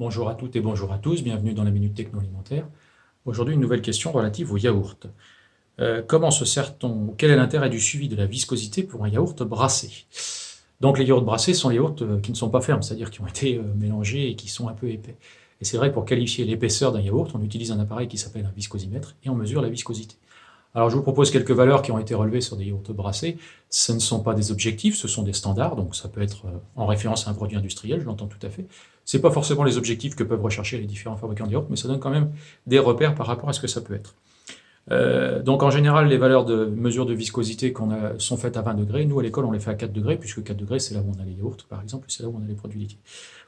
Bonjour à toutes et bonjour à tous, bienvenue dans la Minute Techno Alimentaire. Aujourd'hui, une nouvelle question relative au yaourt. Comment se sert-on, quel est l'intérêt du suivi de la viscosité pour un yaourt brassé? Donc les yaourts brassés sont les yaourts qui ne sont pas fermes, c'est-à-dire qui ont été mélangés et qui sont un peu épais. Et c'est vrai, pour qualifier l'épaisseur d'un yaourt, on utilise un appareil qui s'appelle un viscosimètre et on mesure la viscosité. Alors je vous propose quelques valeurs qui ont été relevées sur des yaourts brassés. Ce ne sont pas des objectifs, ce sont des standards, donc ça peut être en référence à un produit industriel, je l'entends tout à fait. Ce n'est pas forcément les objectifs que peuvent rechercher les différents fabricants de yaourts, mais ça donne quand même des repères par rapport à ce que ça peut être. Donc en général, les valeurs de mesure de viscosité sont faites à 20 degrés. Nous, à l'école, on les fait à 4 degrés, puisque 4 degrés, c'est là où on a les yaourts, par exemple, c'est là où on a les produits liquides.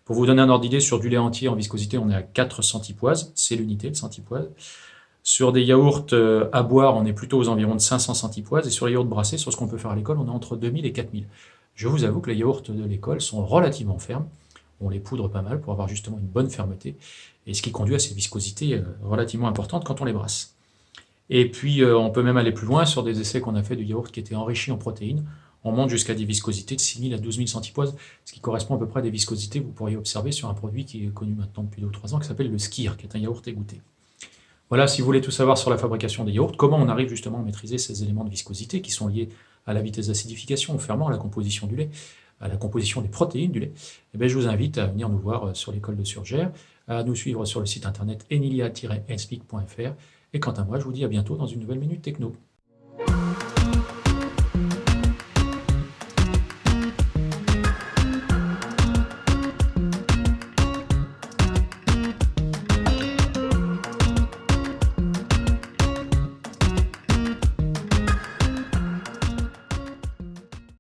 Pour vous donner un ordre d'idée, sur du lait entier en viscosité, on est à 4 centipoises, c'est l'unité, le centipoise. Sur des yaourts à boire, on est plutôt aux environs de 500 centipoises, et sur les yaourts brassés, sur ce qu'on peut faire à l'école, on est entre 2000 et 4000. Je vous avoue que les yaourts de l'école sont relativement fermes. On les poudre pas mal pour avoir justement une bonne fermeté, et ce qui conduit à ces viscosités relativement importantes quand on les brasse. Et puis, on peut même aller plus loin sur des essais qu'on a fait de yaourts qui étaient enrichis en protéines. On monte jusqu'à des viscosités de 6000 à 12 000 centipoises, ce qui correspond à peu près à des viscosités que vous pourriez observer sur un produit qui est connu maintenant depuis 2 ou 3 ans, qui s'appelle le Skyr, qui est un yaourt égoutté. Voilà, si vous voulez tout savoir sur la fabrication des yaourts, comment on arrive justement à maîtriser ces éléments de viscosité qui sont liés à la vitesse d'acidification, au ferment, à la composition du lait, à la composition des protéines du lait, eh bien, je vous invite à venir nous voir sur l'école de Surgère, à nous suivre sur le site internet enilia-enspeak.fr. Et quant à moi, je vous dis à bientôt dans une nouvelle Minute Techno.